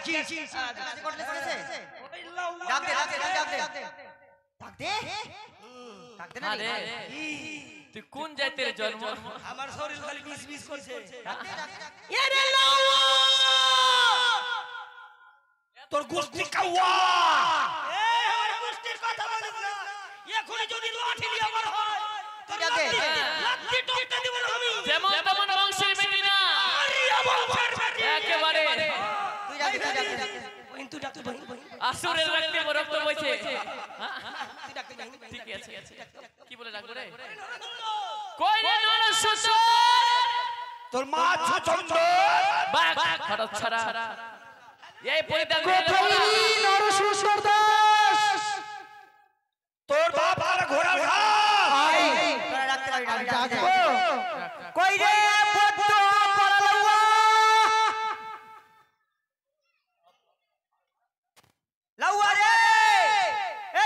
দেখি কটলেস করেছে ডাক দে না রে তুই কোন জাতের জন্ম আমার শরীর খালি মিস মিস করছে এ রে লাউয়া তোর গোষ্ঠী কাওয়া আমার গোষ্ঠীর কথা বলিস না এখনি যদি লাঠি নিয়ে আমার হয় তোর লাঠি টপকে দেব আমি যেমন তেমন বংশের বেটি না একেবারে তুই ডাক কিন্তু ডাক্তার ভাই আসুরের রক্তে রক্ত বইছে তুই ডাক্তার ভাই ঠিক আছে কি বলে ডাকবো রে কই রে নরসুন্দর তোর মা ছচন্দর বাঘ হঠাৎ ছাড়া এই পরিধান কোথায় নরসুন্দর দাস তোর বাপ আর ঘোড়ার ঘাস তোরা ডাকতে পারবি ডাক কই রে বদ্দ পরালাউয়া লাউয়া রে এ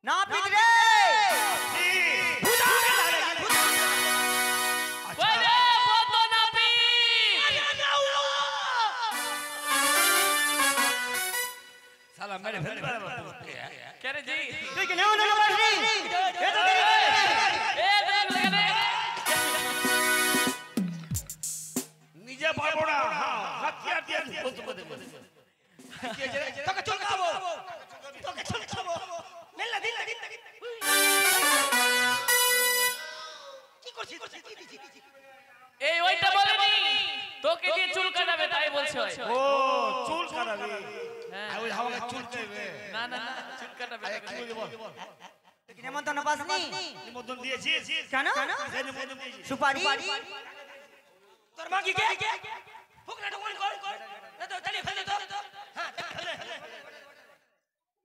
নাপিত রে কই রে বদ্দ নাপি সালা মেরে ফেলে কে রে জি তুই কি নেও না পারবি এ তো দেরি করে এ দেখ রে নিজে পারবো না হাতিয়ার দিয়ে বলতে দেব তোকে চল খাবো মেলা দিন কি করছিস এই ওইটা বলেনি তোকে দিয়ে চুল কাটাবে তাই বলছো ও চুল কাটাবে হ্যাঁ ওই আমাকে চুল চাইবে না চুল কাটাবে কি বলবো তুই কি নেমন্তন্ন পাসনি নিমন্ত্রণ দিয়েছিস কেন সেই নিমন্ত্রণ দিয়েছিস সুপারি তোর মা কি কে ফুকনা ঢোকন কর না তো তালি ফেলে তো হ্যাঁ ফেলে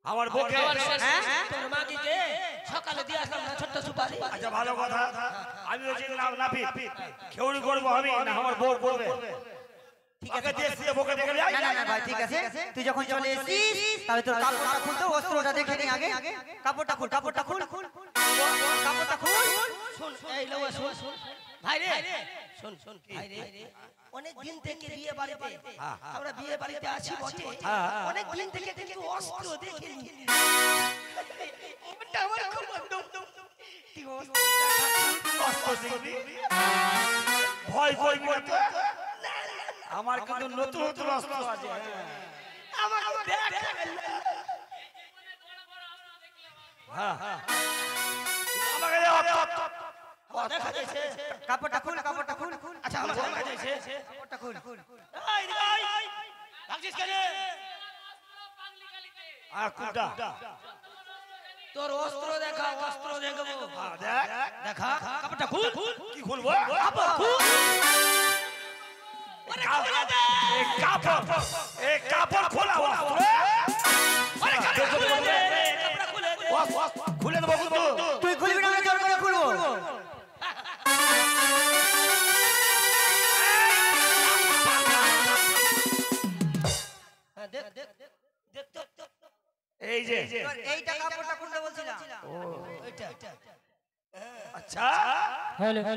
আমার বউকে হ্যাঁ তোর মা কি কে সকালে দিয়ে আসলাম না ছোট্ট সুপারি আচ্ছা ভালো কথা আমি বলছি নাপি খেউড়ি করবো আমি না আমার বউ করবে ঠিক আছে দিয়ে বউকে দেখে যাই না ভাই ঠিক আছে তুই যখন চলে এসেছিস তাহলে তোর কাপড়টা খুল তো অস্ত্রটা দেখে নি আগে কাপড়টা খুল কাপড়টা খুল শুন এই লও শুন ভাই রে শুন ভাই রে অনেক দিন থেকে বিয়ে বাড়িতে আমরা বিয়ে বাড়িতে আছি বটে অনেক দিন থেকে কিন্তু অস্ত্র দেখিনি ওটা আমার খুব বন্ধ তুই অস্ত্র দেখবি ভয় করতে আমার কিন্তু নতুন অস্ত্র আছে আমার দেখ হ্যাঁ আমাকে দেখা যাচ্ছে কাপড়টা খুল আচ্ছা আমার দেখা যাচ্ছে কাপড়টা খুল এই ভাগছিস কেন আর কুটা তোর অস্ত্র দেখা অস্ত্র দেখবো দেখ দেখা কাপড়টা খুল কি খুলবো কাপড় খুল কাপড় খোলা আরে খুলে দেবো তুই খুলবি না জোর করে খুলবো এই যে এইটা কাপড়টা খুলতে বলছিলাম ও এইটা আচ্ছা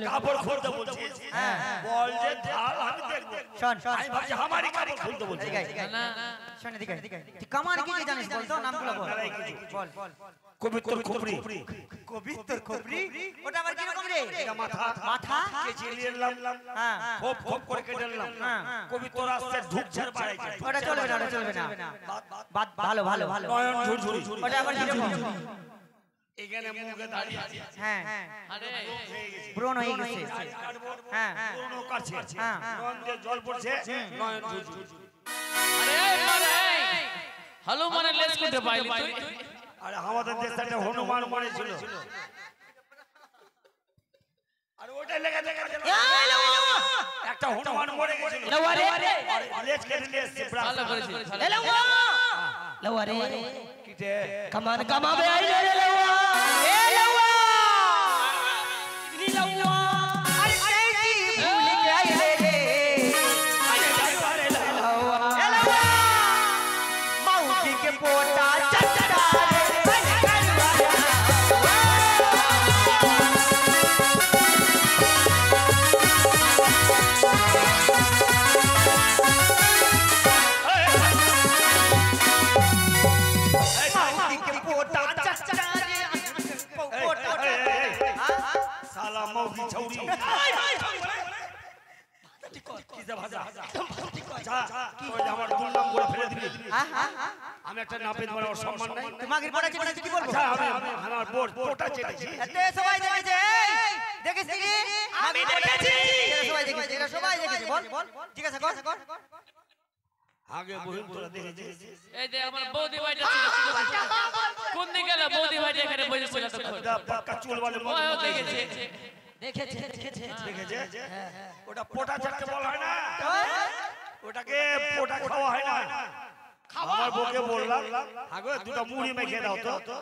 কাপড় খুলতে বলছিস বল যে ঢাল আমি দেখব শোন আমি ভাবছি আমারই কাপড় খুলতে বলছিস না শোন এদিকে তুই কামান কি জানিস বল তো নামগুলো বল কবিতর খুপড়ি ওটা আবার কি রকম রে মাথা কেচি নিলাম হ্যাঁ খোপ খোপ করে কেটে নিলাম কবিতর আসছে ঢুকছার বাড়াইছে ওটা চলবে না ভালো নয়ন ঝুরঝুরি ওটা আবার কি রকম এখানে মুখে দাঁড়িয়ে আছে আরে ব্রণ হয়ে গেছে হ্যাঁ পুরনো কাছে নয়ন দিয়ে জল পড়ছে নয়ন ঝুরঝুরি আরে মারে হনুমানের লেজ কোথায় পাইলি তুই আরে আমাদের দেশে একটা হনুমান মরেছিল আর ওটা লেগে একটা হনুমান মরে গেছিল লেজ কেটে নিয়ে এসেছে ভালো করেছিস লওয়ারে কিটে কামান কামাবে আইলে রে লওয়া এ লওয়া নি লওয়া আরে সেই ভুল গইলে রে আরে আরে লওয়া এ লওয়া মাউজি के पोटा चट्टा रे बन करवाया একদম ঠিক কথা। যা ওই যে আমার দুর্নাম করে ফেলে দিবি আমি একটা নাপিত মানে ওর সম্মান নাই তোমাকে পড়া চেটেছি কি বলবো? আচ্ছা আমি আমার পোটা চেটেছি এতে সবাই দেখেছে দেখেছি কি? আমি দেখেছি। এরা সবাই দেখেছে, এরা সবাই দেখেছে। বল ঠিক আছে কর আগে বহিন তোরা দেখেছিস এই যে আমার বৌদি ভাইটা ছিল কোন দিকে গেল বৌদি ভাইটা এখানে বসেছিল তখন এটা পাক্কা চুল বলে মনে ওই দেখেছে দেখেছে। দেখেছে ওটা পোটা চাটতে বলা হয় না ওটাকে পোটা খাওয়া হয় না আমার বউকে বললাম আগে দুটো মুড়ি মেখে দাও তো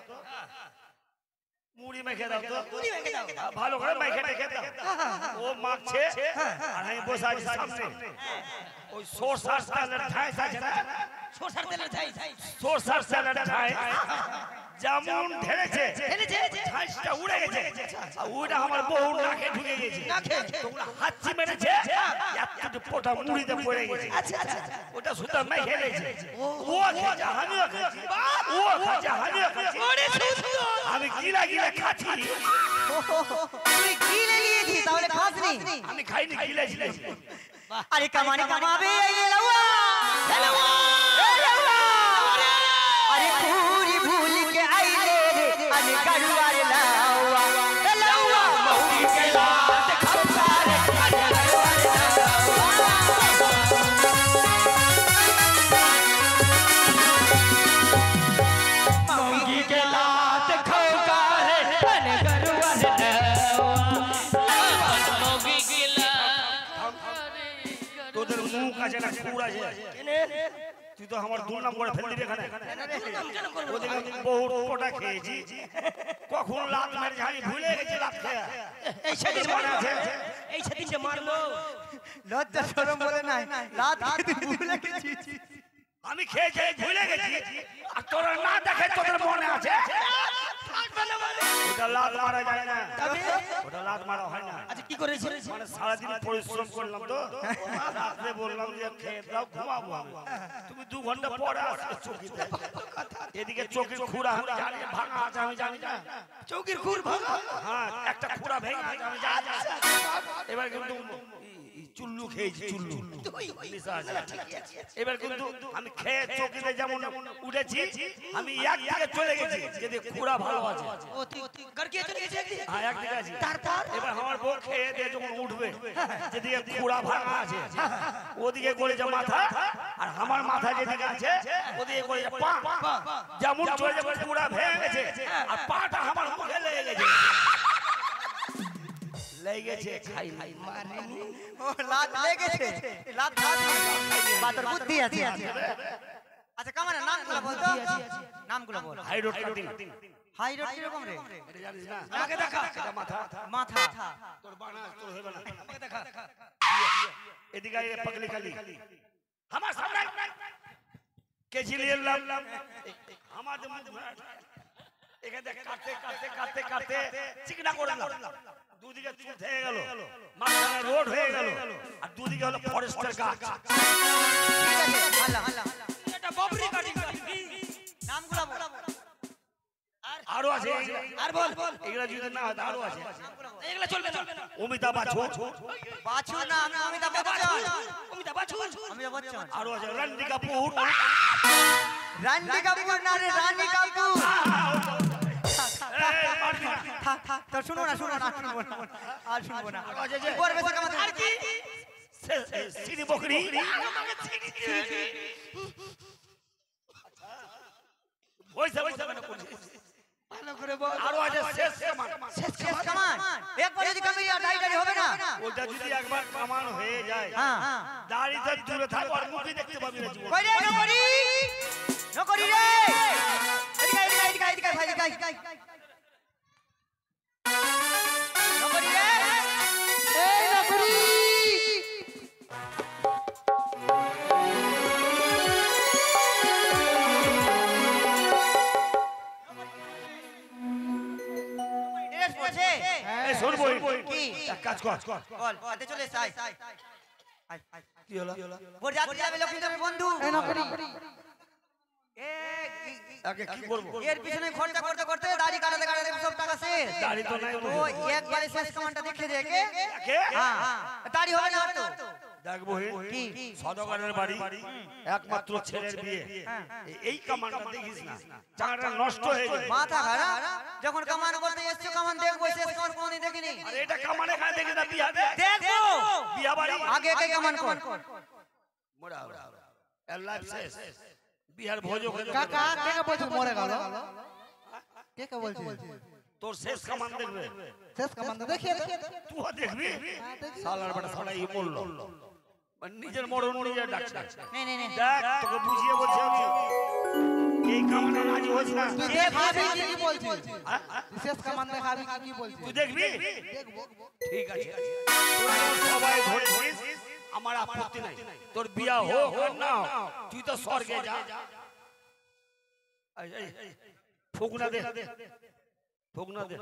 মুড়ি মেখে দাও তো মুড়ি মেখে দাও। ভালো করে মেখে রেখে দাও ও মাখছে আর আমি বসে আছি সামনে ওই সরষার তেলের ঝাঁস আছে না সরষার তেলের ছাই সরষার তেলের ঝাঁস যেমন ঢেলেছে ঢেলেছে। ঝাঁসটা উড়ে গেছে আর ওটা আমার বউ নাকে ঢুকে গেছে নাকে? তোমরা হাতছি মেরেছে এতটুকু পোটা মুড়িতে পড়ে গেছে আচ্ছা আচ্ছা ওটা সুতা মেখে রেখেছে ও খেয়েছে আমিও খেয়েছি ও খেয়েছে আমিও খেয়েছি ওরে সুন্দর। আমি গিলা গিলা খাচ্ছি তুই গিলে নিয়েছিস তাহলে খাসনি? আমি খাইনি গিলেছি আরে কামানে কামাবে এই লাউয়া अरे पूरी भूल के आइले रे अने गरुवार लावा ए लावा मौरी के लात खपा रे अने गरुवार लावा मौरी के लात खपा रे अने गरुवार लावा মগি গিলা তোদের মুখ আছে না কুড় আছে তুই তো আমার দুর্নাম করে ফেল দিবি এখানে ওদিকে আমি বহুত পোটা খেয়েছি কখন লাত মেরে ঝাড়ি ভুলে গেছি লাত খেয়া এই সেদিন মনে আছে এই সেদিন যে মারলো লজ্জা শরম বলে নাই রাত খেতে ভুলে গেছিস আমি খেয়েছি ভুলে গেছি আর তোরা না দেখে তোদের মনে আছে ওটা লাত মারা যায় না ওটা লাত মারা হয় না আচ্ছা কি করেছিস? মানে সারাদিন পরিশ্রম করলাম তো রাত্রে বললাম যে খেয়ে দাও ঘুমাবো আমি তুমি 2 ঘন্টা পরে আসবে চৌকিতে এদিকে চৌকির খুঁড়া আমি জানি ভাঙা আছে আমি জানি না চৌকির খুর ভাঙা। হ্যাঁ একটা খুঁড়া ভেঙে আছে আমি জানি এবার কিন্তু চুল্লু খেয়েছি চুল্লু নিশা আছে। এবার কিন্তু আমি খেয়ে চৌকিতে যেমন উঠেছি আমি একদিকে চলে গেছি যদি খুঁড়া ভালো আছে ও তুই গড়কে চলে গেছে একদিন। হ্যাঁ একদিকে আছি তারপর এবার আমার বউ খেয়ে দিয়ে যখন উঠবে যেদিকে খুঁড়া ভাঙা আছে ওদিকে করেছে মাথা আর আমার মাথা যেদিকে আছে ওদিকে করেছে পা যেমন চলে যাবে খুঁড়া ভেঙে গেছে আর পাটা আমার মুখে লেগে গেছে লেগেছে খাই মারেনি। ও লাত লেগেছে লাত খাসনি বাতর বুদ্ধি আছে আচ্ছা কামানে নামগুলো বল তো নামগুলো বল high road cutting high road কি রকম রে এটা জানিস না আমাকে দেখা। এটা মাথা মাথা তোর বানা তোর হবে না আমাকে দেখা। এদিকে আয় পাগলি কালি আমার সামনে কেজি নিয়ে এলাম আমাদের মুখ এখানে দেখ কাটতে কাটতে কাটতে কাটতে চিকনা করলাম দুদিকে চুল থেকে গেল মাঝখানে রোড হয়ে গেল আর দুদিকে হলো ফরেস্টের গাছ ঠিক আছে আল্লাহ এটা ববরি কাটিং। নামগুলো বল আরো আছে আর বল এগুলা যদি না হয় আরো আছে এগুলা চলবে না। অমিতাভ বচ্চন বাছু না আমি অমিতাভ বচ্চন অমিতাভ বচ্চন। অমিতাভ বচ্চন আরো আছে রণবীর কাপুর রানী কাপুর না রে রানী কাপুর এই, মারবি না। থাক তো শুনো না আর শুনবো না আছে যে করবে সে কামাতে আর কি? সিনি বকরি ওইসব ওইসব না করছিস ভালো করে বল। আরো আছে শেষ কামান শেষ কামান একবার যদি কামি ডাইডারি হবে না ওটা যদি একবার কামান হয়ে যায় হ্যাঁ দাড়িতে দূরে থাকো আর মুখই দেখতে পাবি না জীবনে। কই রে নকরি রে এদিকে ভাই এদিকে নকরি রে এই নকরি ড্রেস পড়ছে এই শোন বই কি? এক কাজ কর বল হাতে চলে আয় কি হলো ওর যাত্রী যাবে লক্ষ্মীদেবের বন্ধু আগে কি করব এর পিছনে খরচা করতে করতে দাড়ি কাটাতে কাটাতে সব টাকা শেষ দাড়ি তো নাই ও একবারে শেষ কামানটা দেখে দেখে কে হ্যাঁ দাড়ি হবে না আর তো দেখ বহিন সদাগরের বাড়ি একমাত্র ছেলের বিয়ে এই কামানটা দেখিস না জায়গাটা নষ্ট হয়ে যাবে মাথা খারাপ যখন কামান করতে এসছো কামান দেখবো শেষ কামান কোনদিন দেখিনি আরে এটা কামানে খায় দেখি না বিয়া দে দেখবো বিয়া বাড়ি আগে আগে কামান কর মোড়া আল্লাহ শেষ বিহার ভোজ কাকা কে কে বলছিস মরে গেল কে কে বলছিস তোর শেষ কামান দেখবে শেষ কামান তো দেখিয়ে দে তুই দেখবি সালার বড় সালাই বলল নিজের মরণ নিজে ডাকছে নে নে নে দেখ তোকে বুঝিয়ে বলছি আমি এই কামানে রাজি হস না তুই দেখাবি কি বলছিস শেষ কামান দেখাবি কি বলছিস তুই দেখবি দেখবো ঠিক আছে তোরা সবাই ধরেছিস আমার আপত্তি নাই তোর বিয়া হোক আর না হোক তুই তো স্বর্গে যা ফুকনা দে ফুকনা দে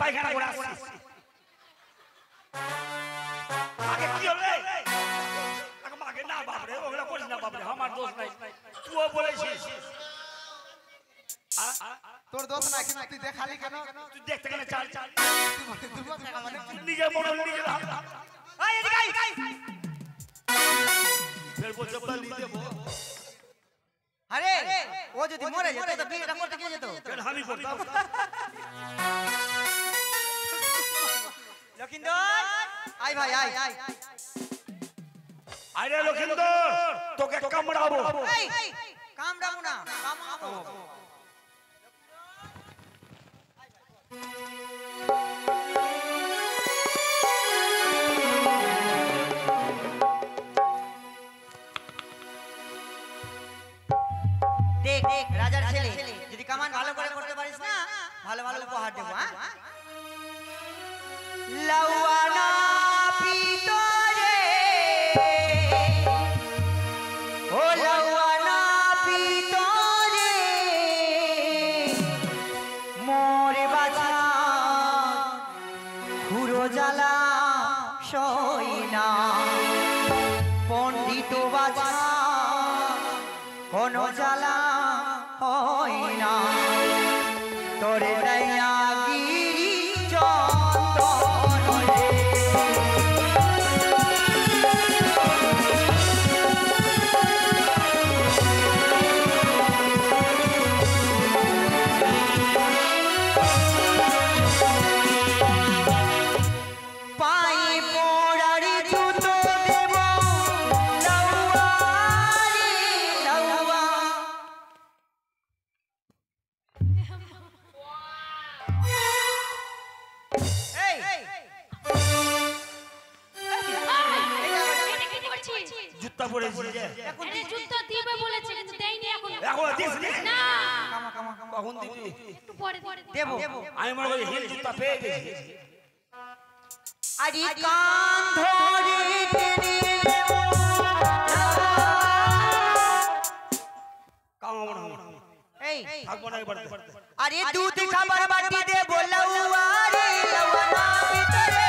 পায়খানা করে আসছিস আগে কি হলো আগে না বাপরে ওগুলা করিস না বাপরে আমার দোষ নাই তুইও বলেছিস তোর দোষ না কিন্তু তুই দেখালি কেন তুই দেখতে কেন চাল চাল তুই নিজের মনে নিজের আয় এদিকে আয় ফের বলতে বলি দেব আরে ও যদি মরে যেত তো বিয়েটা করতে কে যেত কেন আমি করতাম লকিন্দর আয় ভাই আয় আরে লকিন্দর তোকে কামড়াবো এই কামড়াবো না কামড়াবো দেখ দেখ রাজার ছেলে যদি কামান ভালো করে করতে পারিস না ভালো ভালো উপহার দেবো হ্যাঁ লাওয়ানা পিতরে ও লাওয়ানা পিতরে মোরে বাজা খুরো জ্বালা সইনা পণ্ডিত বাজা কোন জ্বালা হয় না তোরে দয়া গিরি চন্দন রে পায়ে পড়ারি জুতো দেব লাউয়া রে লাউয়া এই এটা কি করছিস? জুতা পরেছি যে আরে জুতো দিবে বলেছে কিন্তু দেয়নি এখন। এখন দিস না, কামা কামা কামা কখন দিবি একটু পরে দেব আমি মনে করি হিল জুতা পেয়ে গেছি আরে কান ধরে টেনে নেব কামাবো না এই থাকবো না এবার আরে দুধ খাবার বাটি দেব লাউয়া রে লাউয়া না ভিতরে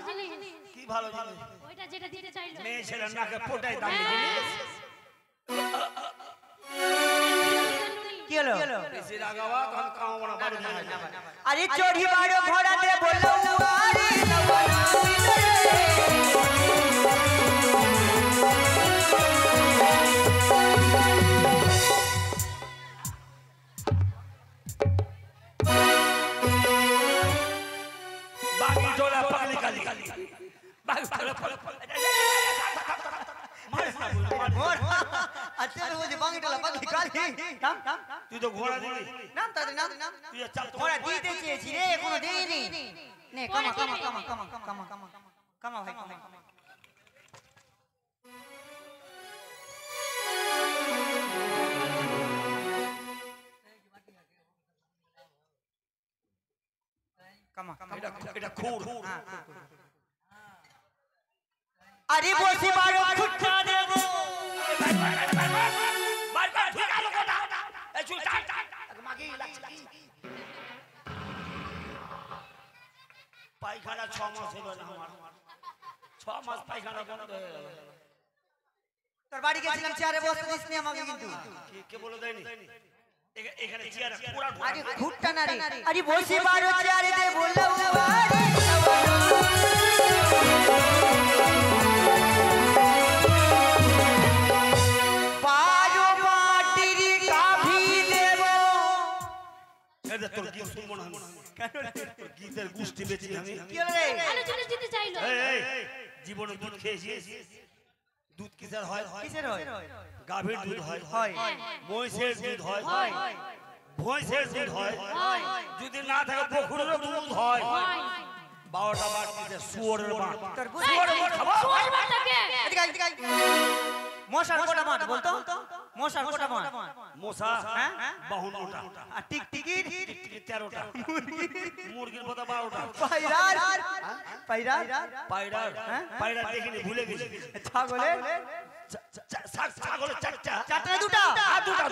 জিনিস কি ভালো জিনিস ওইটা যেটা দিতে চাইলো মেয়ে ছেলের নাকে ফোটাই দামি জিনিস কি হলো বেশি রাগাবা তখন কামাবো না বাড়ি যাবে আরে চড়ি বাড়ো ঘোড়া দে বলো আরে बाकी जोड़ा पगली काली बाकी মোর আচ্ছা বলছি বাঙ্গিটালা বাঙ্গি কালি নাম নাম তুই তো ঘোড়া দিবি নাম তাদের নাম তুই চাপ তো ঘোড়া দিতে চেয়েছি রে কোনো দেইনি নে কামা কামা কামা কামা কামা কামা কামা ভাই কামা কামা কামা এটা খুর আরে বসে বারো খুঁটা দেব বাই বাই ঠিক আছে কথা এই চুল টাক মাগি লাগছে পায়খানা 6 মাস হলো না আমার 6 মাস পায়খানা বন্ধ হয়ে গেল তোর বাড়ি গেছিলাম চেয়ারে বসতে দিস নি আমাকে কিন্তু কে বলে দেয়নি এখানে চেয়ারে পুরা আরে খুঁটা না রে আরে বসে বারো চেয়ারে দে বললাম আরে বারো মাটির গাভী দেব এটা তোর গীত শুনবো না কেন তোর গীতের গুষ্টি বেচি আমি কি হলো রে ভালো জিনিস দিতে চাইলো এই জীবনে দুধ খেয়েছিস দুধ কিসের হয় কিসের হয় গাভীর দুধ হয় হয় মহিষের দুধ হয় ভৈঁসের দুধ হয় যদি না থাকে পুকুরের দুধ হয় 12টা বাট দিতে শুয়োরের বাট তোর সোয়াল মাতাকে এদিকে আয়, এদিকে আয়। মশার কোটা মাঠ বলতো মশার কোটা মাঠ মশা হ্যাঁ 52টা আর টিকটিকির টিকটিকি 13টা মুরগির কথা 12টা পায়রার পায়রার পায়রার পায়রা দেখিনি ভুলে গেছি ছাগলের ছাগলের চারটা চারটা দুটা দুটা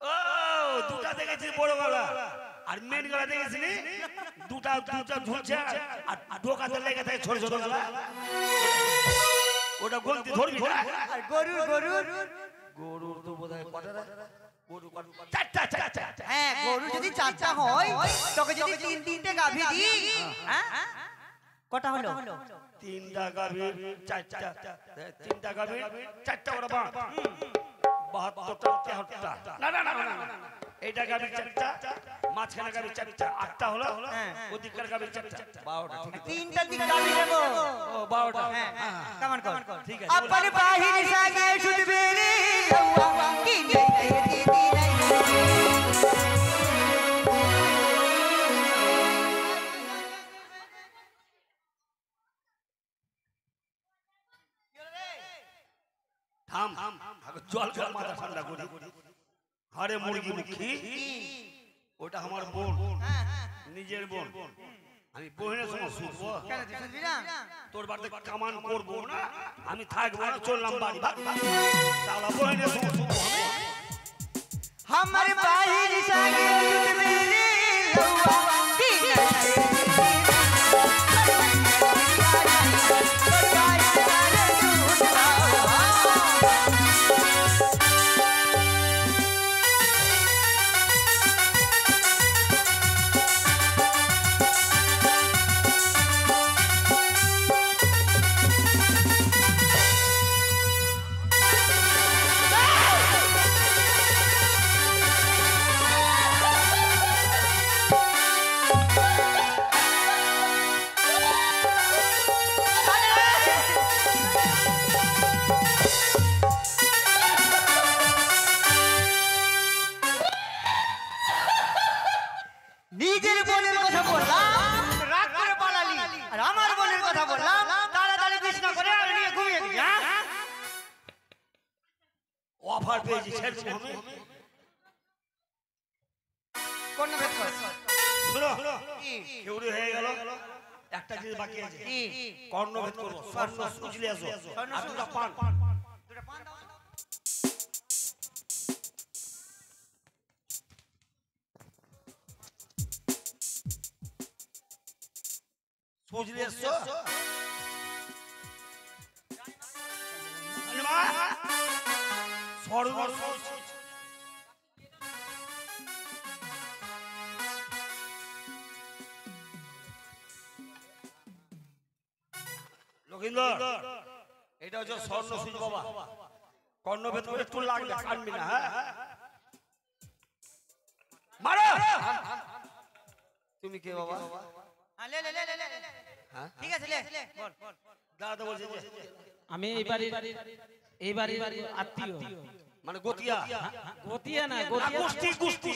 ও দুটা দেখেছি বড় গলা আর মেন গলা দেখেছি দুটা ঝুলছে আর ডোকাতে লেগে থাকে ছোট ছোট গলা ওটা গলতি ধরবি না আর গরুর গরুর তো বোধহয় কটা গরু চারটা হ্যাঁ গরু যদি চারটা হয় তোকে যদি তিনটে গাভী দি হ্যাঁ কটা হলো তিনটা গাভী চারটা তিনটা গাভী চারটা ওরা বাঁ 72টা 73টা না এইটা গাভী চারটা মাঝখানে গাভী চারটা 8টা হলো ওদিককার গাভী চারটা 12টা ঠিক আছে তিনটা দিকে গাভী দেব ও 12টা হ্যাঁ কামান কর ঠিক আছে अपन बाहिर सागे सुधबे रे लौवा की नहीं दीदी থাম জল জল মাথা ঠান্ডা করি হারে মুরগি মুখী ওটা আমার বোন নিজের বোন আমি বোনের সঙ্গে শুনবো কেন তুই শুনবি না তোর বাড়িতে কামান করবো না আমি থাকবো না চললাম বাড়ি সালা বোনের সঙ্গে শুনবো हमारे बाहिर सागे सुधबे रे लौवा की নিজের বোনের কথা বললাম রাগ করে পালালি আর আমার বোনের কথা বললাম তাড়াতাড়ি বিছনা করে আর নিয়ে ঘুমিয়ে গেলি হ্যাঁ অফার পেয়েছি ছেড়ে আমি কোন ভেদ কর শুনো কি কেউরি হয়ে গেল একটা জিনিস বাকি আছে কি কর্ণভেদ করবো স্বর্ণ সুজলে আসো আর দুটা পান দুটো পান দাও পুজলি এসছো মা সর্বস্ব লক্ষিন্দর এটা হচ্ছে স্বর্ণ সুজ বাবা কর্ণভেদ করে একটু লাগবে কানবি না হ্যাঁ মারো তুমি কে বাবা লে লে লে লে হ্যাঁ ঠিক আছে লে বল দাদা বলছে যে আমি এই বাড়ির আত্মীয় মানে গতিয়া গতিয়া না গুষ্টি গুষ্টি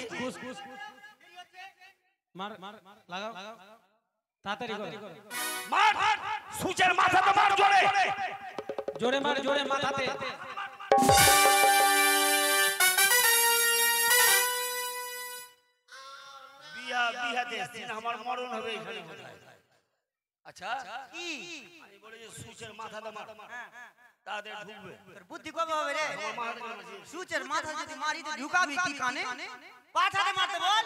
মার লাগাও তাড়াতাড়ি করো মার সুচের মাথাতে মার জোরে জোরে মাথাতে বিয়া দেখছি আমার মরণ হবে এখানে কোথায় আচ্ছা কি আমি বলি যে সুচের মাথাতে মার তাদের ঢুকবে তোর বুদ্ধি কবে হবে রে সুচের মাথা যদি মারি তো ঢুকাবি কি কানে পাছাতে মারতে বল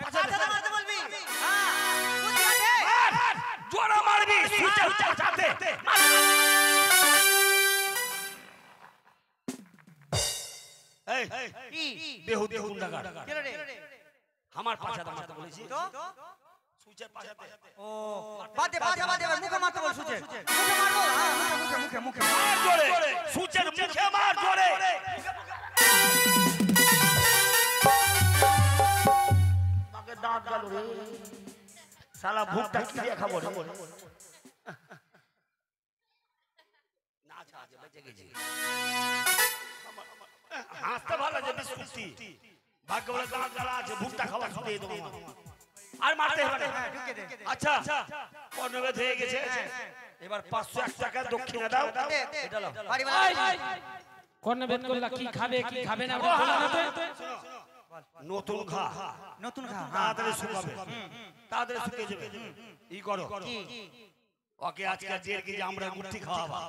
পাছাতে মারতে বলবি হ্যাঁ বুদ্ধি আছে জোরে মারবি সুচের পাছাতে এই কি বেহুদী গুন্ডাগার কেন রে আমার পাছাতে মারতে বলেছি তো সুচের পাছাতে ও বাদে মুখে মারতে বল সুচের মুখে মারবো হ্যাঁ মুখে মার জোরে সুচের মুখে মার জোরে তাকে দাঁত গেল রে শালা ভুকটা কি দিয়ে খাবো রে না আচ্ছা বেঁচে গেছি হাসতে ভালো যে বিস্কুটি ভাগ্য বলে দাঁত জ্বালা আছে ভুকটা খাওয়া শুধু এই দেবো আর মারতে হবে না আচ্ছা কর্ণভেদ হয়ে গেছে এবার 501 টাকা দক্ষিণা দাও এটা নাও বাড়ি কর্ণভেদ করলা কি খাবে না ওটা বলা হতো নতুন খা তাড়াতাড়ি শুকাবে তাড়াতাড়ি শুকিয়ে যাবে ই করো ওকে আজকে 1.5 কেজি আমরা গুটি খাওয়াবা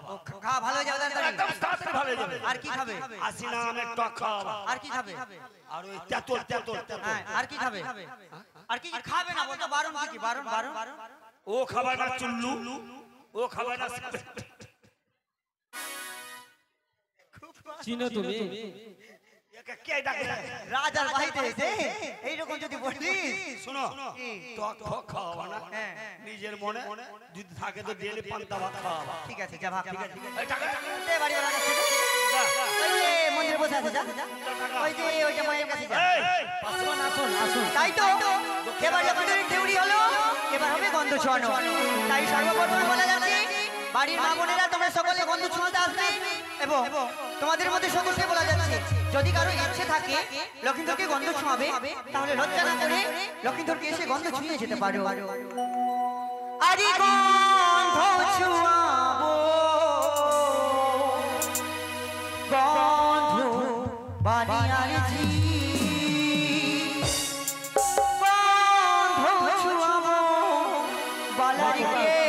খা ভালো হয়ে যাবে একদম তাড়াতাড়ি ভালো হয়ে যাবে আর কি খাবে আসি না আমের টক খাওয়াবা আর কি খাবে আর ওই তেঁতুল হ্যাঁ আর কি খাবে আর কি খাবে না বলতো বারণ কি বারণ ও খাবে না চুল্লু ও খাবে না চিনো তুমি একে কে ডাকে রাজার বাড়িতে এসে এইরকম যদি বলিস শোনো টক খাওয়াবা না নিজের মনে যদি থাকে তো ডেলি পান্তা ভাত খাওয়াবা ঠিক আছে যা ভাগ ঠিক আছে এই টাকা দে বাড়ি ওর কাছে ওই যে মন্দিরে বসে আছে যা ওইটা মায়ের কাছে যা আসুন তাই তো এবার আমাদের দেউড়ি হলো এবার হবে গন্ধ ছোঁয়ানো তাই সর্বপ্রথমে বলা যাচ্ছে বাড়ির মা বোনেরা তোমরা সকলে গন্ধ ছোঁয়াতে আসবে এবং তোমাদের মধ্যে সকলকে বলা যাচ্ছে যদি কারো ইচ্ছে থাকে লক্ষিন্দরকে গন্ধ ছোঁয়াবে তাহলে লজ্জা না করে লক্ষিন্দরকে এসে গন্ধ ছুঁয়ে যেতে পারো আরে গন্ধ ছোঁয়াবো গন্ধ বাড়িয়ার জি গন্ধ ছোঁয়াবো বালারিকে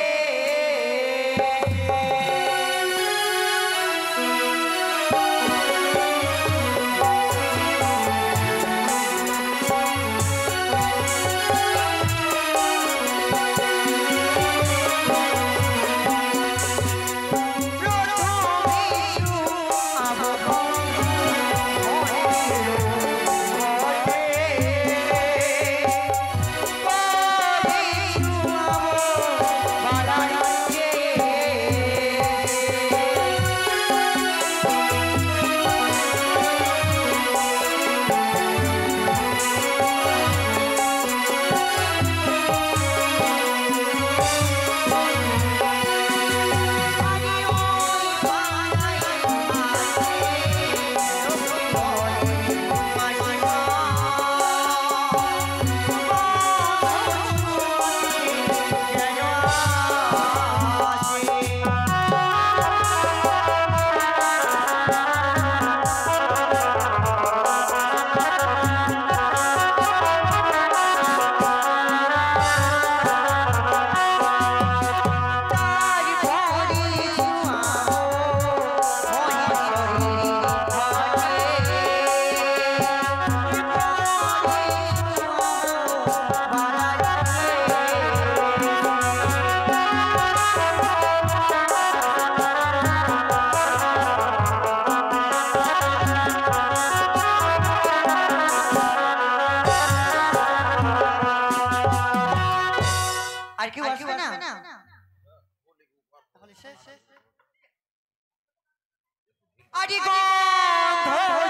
আরে গন্ধ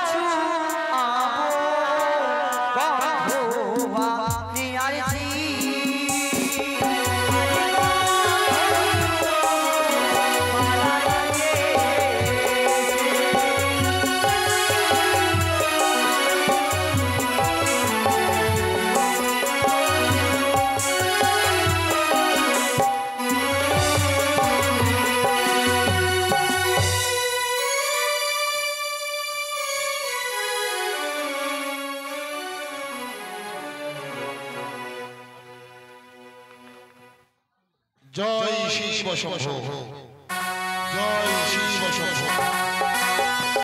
ছুঁয়াবো গন্ধ নিয়ারছি জয় শিব শম্ভু জয়